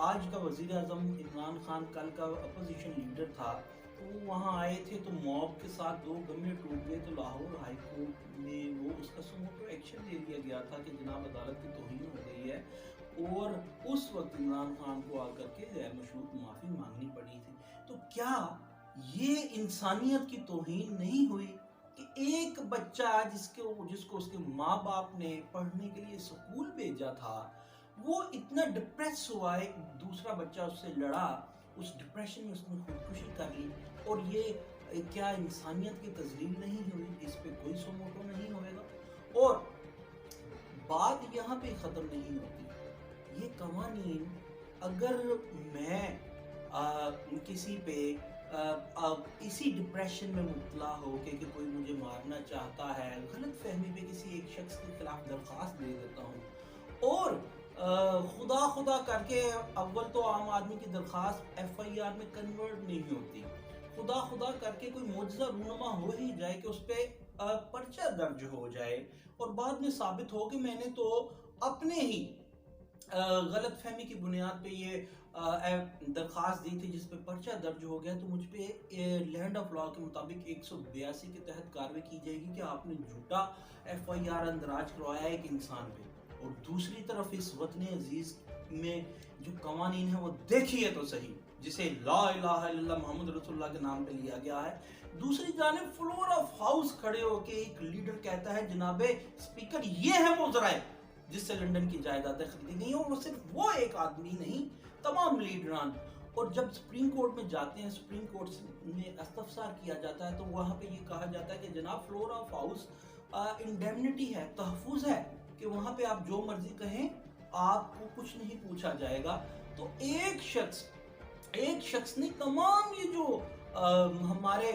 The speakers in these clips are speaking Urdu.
آج کا وزیر اعظم عمران خان کل کا اپوزیشن لیڈر تھا، تو وہ وہاں آئے تھے تو موب کے ساتھ 2 گملے ٹوٹ گئے، تو لاہور ہائی کورٹ میں وہ اس کا سموٹو ایکشن لے لیا گیا تھا کہ جناب عدالت کی توہین ہو گئی ہے، اور اس وقت عمران خان کو آ کر کے غیر مشروط معافی مانگنی پڑی تھی۔ تو کیا یہ انسانیت کی توہین نہیں ہوئی کہ ایک بچہ جس کو اس کے ماں باپ نے پڑھنے کے لیے سکول بھیجا تھا، وہ اتنا ڈپریس ہوا، ایک دوسرا بچہ اس سے لڑا، اس ڈپریشن میں اس نے خودکشی کر لی، اور یہ کیا انسانیت کی تذلیل نہیں ہوئی؟ اس پہ کوئی سموٹو نہیں ہوئے گا۔ اور بات یہاں پہ ختم نہیں ہوتی، یہ قوانین اگر میں کسی پہ اسی ڈپریشن میں مبتلا ہو کہ کوئی مجھے مارنا چاہتا ہے، غلط فہمی پہ کسی ایک شخص کے خلاف درخواست دے دیتا ہوں، اور خدا کر کے اول تو عام آدمی کی درخواست ایف آئی آر میں کنورٹ نہیں ہوتی، خدا کر کے کوئی معجزہ رونما ہو ہی جائے کہ اس پہ پرچہ درج ہو جائے، اور بعد میں ثابت ہو کہ میں نے تو اپنے ہی غلط فہمی کی بنیاد پہ یہ درخواست دی تھی جس پہ پرچہ درج ہو گیا، تو مجھ پہ لینڈ آف لا کے مطابق 182 کے تحت کارروائی کی جائے گی کہ آپ نے جھوٹا ایف آئی آر اندراج کروایا ایک انسان پہ۔ اور دوسری طرف اس وطن عزیز میں جو قوانین ہیں وہ دیکھیے تو صحیح، جسے لا الہ الا اللہ محمد رسول اللہ کے نام پہ لیا گیا ہے، دوسری جانب فلور آف ہاؤس کھڑے ہو کے ایک لیڈر کہتا ہے جناب اسپیکر یہ ہے وہ ذرائع جس سے لنڈن کی جائیدادیں خریدی گئی، اور وہ صرف وہ ایک آدمی نہیں، تمام لیڈران۔ اور جب سپریم کورٹ میں جاتے ہیں، سپریم کورٹ میں استفسار کیا جاتا ہے، تو وہاں پہ یہ کہا جاتا ہے کہ جناب فلور آف ہاؤس انڈیمنٹی ہے، تحفظ ہے، کہ وہاں پہ آپ جو مرضی کہیں آپ کو کچھ نہیں پوچھا جائے گا۔ تو ایک شخص نے تمام یہ جو ہمارے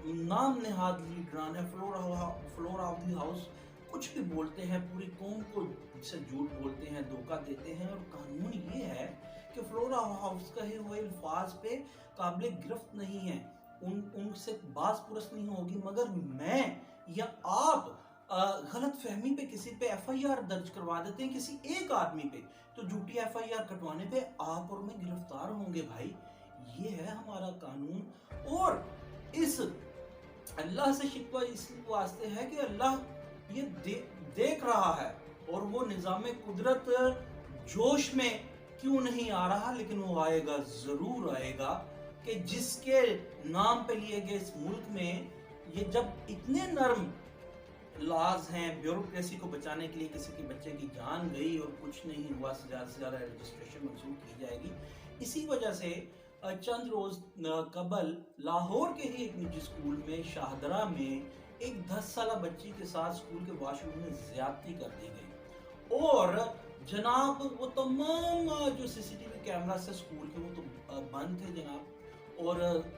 نام نہاد لیڈران ہیں، فلور آف دی ہاؤس کچھ بھی بولتے ہیں، پوری قوم کو سے جھوٹ بولتے ہیں، دھوکہ دیتے ہیں، اور قانون یہ ہے کہ فلور آف ہاؤس کہے ہوئے الفاظ پہ قابل گرفت نہیں ہے، ان سے باز پرس نہیں ہوگی، مگر میں یا آپ غلط فہمی پہ کسی پہ ایف آئی آر درج کروا دیتے ہیں، کسی ایک آدمی پہ، تو جھوٹی ایف آئی آر کٹوانے پہ آپ اور میں گرفتار ہوں گے بھائی۔ یہ ہے ہمارا قانون، اور اس اللہ سے شکوہ اس واسطے ہے کہ اللہ یہ دیکھ رہا ہے، اور وہ نظام قدرت جوش میں کیوں نہیں آ رہا، لیکن وہ آئے گا، ضرور آئے گا، کہ جس کے نام پہ لیے گئے اس ملک میں یہ جب اتنے نرم لاز ہیں، بیوروکریسی کو بچانے کے لیے کسی کے بچے کی جان گئی اور کچھ نہیں ہوا، سے زیادہ رجسٹریشن منسوخ کی جائے گی۔ اسی وجہ سے چند روز قبل لاہور کے ہی ایک نجی اسکول میں شاہدرہ میں ایک 10 سالہ بچی کے ساتھ اسکول کے واش روم میں زیادتی کر دی گئی، اور جناب وہ تمام جو سی سی ٹی وی کیمرہ سے اسکول کے وہ تو بند تھے جناب، اور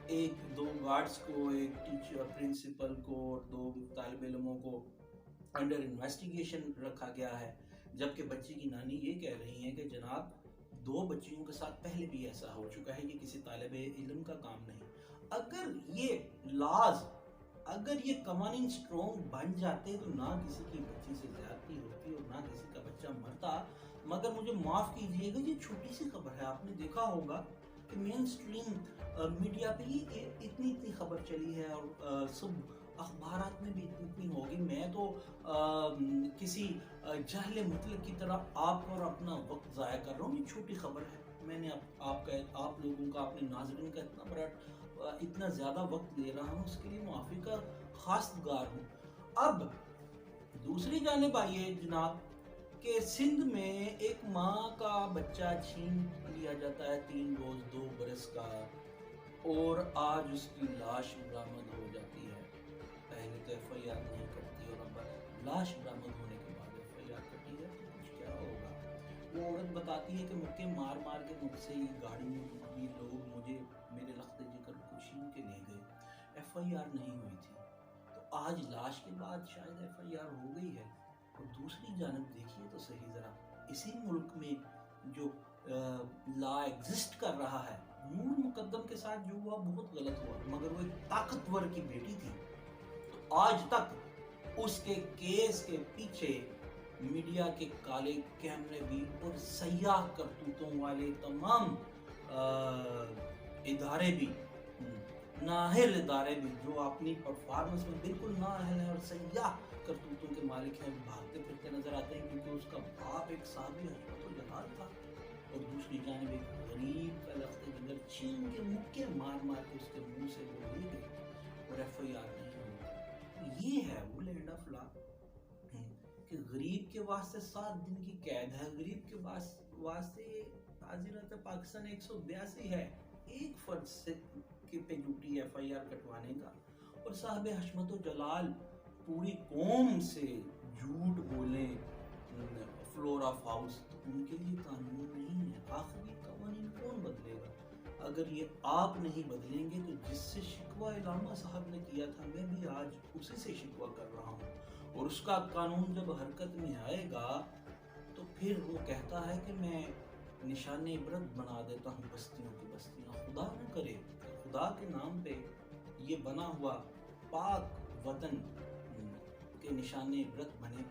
ایک دو گارڈز کو، ایک ٹیچر پرنسپل کو، اور 2 طالب علموں کو انڈر انویسٹیگیشن رکھا گیا ہے، جبکہ بچی کی نانی یہ کہہ رہی ہیں کہ جناب 2 بچیوں کے ساتھ پہلے بھی ایسا ہو چکا ہے، یہ کسی طالب علم کا کام نہیں۔ اگر یہ لاز، اگر یہ قوانین سٹرونگ بن جاتے تو نہ کسی کی بچی سے زیادتی ہوتی اور نہ کسی کا بچہ مرتا، مگر مجھے معاف کیجئے گا، یہ چھوٹی سی خبر ہے، آپ نے دیکھا ہوگا کہ مین سٹریم میڈیا پہ ہی اتنی خبر چلی ہے، اور سب اخبارات میں بھی اتنی ہوگی۔ میں تو کسی جاہل مطلق کی طرح آپ اور اپنا وقت ضائع کر رہا ہوں، یہ چھوٹی خبر ہے، میں نے آپ لوگوں کا، اپنے ناظرین کا اتنا زیادہ وقت لے رہا ہوں، اس کے لیے معافی کا خواستگار ہوں۔ اب دوسری جانب آئیے جناب کہ سندھ میں ایک ماں کا بچہ چھین لیا جاتا ہے 3 روز 2 برس کا، اور آج اس کی لاش برآمد ہو جاتی ہے۔ پہلے تو ایف آئی آر نہیں کرتی، اور اب لاش برآمد ہونے کے بعد ایف آئی آر کٹی ہے، تو کچھ کیا ہوگا؟ وہ عورت بتاتی ہے کہ مکے مار کے مجھ سے یہ گاڑی میں یہ لوگ مجھے میرے لخت جگر کو چھین کے لے گئے، ایف آئی آر نہیں ہوئی تھی، تو آج لاش کے بعد شاید ایف آئی آر ہو گئی ہے۔ اور دوسری جانب دیکھیے تو صحیح ذرا، اسی ملک میں جو لا ایگزسٹ کر رہا ہے، نور مقدم کے ساتھ جو ہوا بہت غلط ہوا، مگر وہ ایک طاقتور کی بیٹی تھی، تو آج تک اس کے کیس کے پیچھے میڈیا کے کالے کیمرے بھی اور سیاہ کرتوتوں والے تمام ادارے بھی، نااہل ادارے بھی جو اپنی پرفارمنس میں بالکل نااہل ہیں اور سیاہ کرتوتوں کے مالک ہیں، بھاگتے پھرتے نظر آتے ہیں، کیونکہ اس کا باپ ایک صحابی حشمت الجلال تھا اور دوسری جانب ایک غریب کا لخت جگر چھین کے مکے مار مار کے اس کے منہ سے وہ لے گئے اور ایف آئی آر نہیں ہوئی۔ یہ ہے وہ لینڈ آف لا کہ غریب کے واسطے 7 دن کی قید ہے، غریب کے واسطے تعزیرات پاکستان 182 ہے، ایک فرد سے پہ ڈیوٹی ایف آئی آر کٹوانے کا، اور صاحب حشمت و جلال پوری قوم سے جھوٹ بولیں فلور آف ہاؤس، ان کے لیے قانون نہیں ہے۔ آخر یہ قوانین کون بدلے گا اگر یہ آپ نہیں بدلیں گے؟ تو جس سے شکوہ علامہ صاحب نے کیا تھا، میں بھی آج اسی سے شکوہ کر رہا ہوں، اور اس کا قانون جب حرکت میں آئے گا تو پھر وہ کہتا ہے کہ میں نشان عبرت بنا دیتا ہوں بستیوں کی بستیاں۔ خدا نہ کرے خدا کے نام پہ یہ بنا ہوا پاک وطن کے نشان عبرت بنے،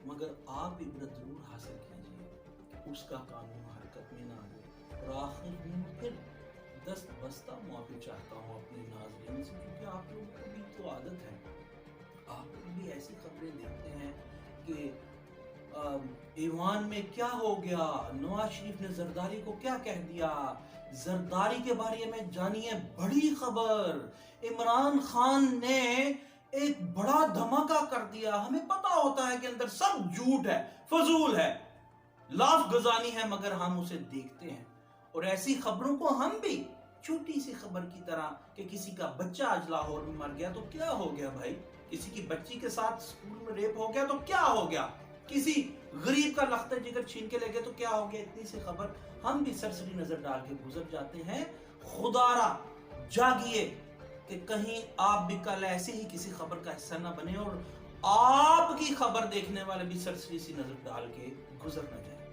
مگر آپ عبرت ضرور حاصل کیجیے، اس کا قانون حرکت میں نہ آئے۔ اور آخر میں پھر دست بستہ معافی چاہتا ہوں اپنے ناظرین سے، کیونکہ آپ لوگوں کو بھی تو عادت ہے، آپ لوگ بھی ایسی خبریں دیکھتے ہیں کہ ایوان میں کیا ہو گیا، نواز شریف نے زرداری کو کیا کہہ دیا، زرداری کے بارے میں جانیے بڑی خبر، عمران خان نے ایک بڑا دھماکہ کر دیا۔ ہمیں پتا ہوتا ہے کہ اندر سب جھوٹ ہے، فضول ہے، لاف گزانی ہے، مگر ہم اسے دیکھتے ہیں، اور ایسی خبروں کو ہم بھی چھوٹی سی خبر کی طرح کہ کسی کا بچہ آج لاہور میں مر گیا تو کیا ہو گیا بھائی، کسی کی بچی کے ساتھ اسکول میں ریپ ہو گیا تو کیا ہو گیا، کسی غریب کا لخت جگر چھین کے لے گئے تو کیا ہو گیا، اتنی سی خبر ہم بھی سرسری نظر ڈال کے گزر جاتے ہیں۔ خدا را جاگیے کہ کہیں آپ بھی کل ایسے ہی کسی خبر کا حصہ نہ بنے اور آپ کی خبر دیکھنے والے بھی سرسری سی نظر ڈال کے گزر نہ جائیں۔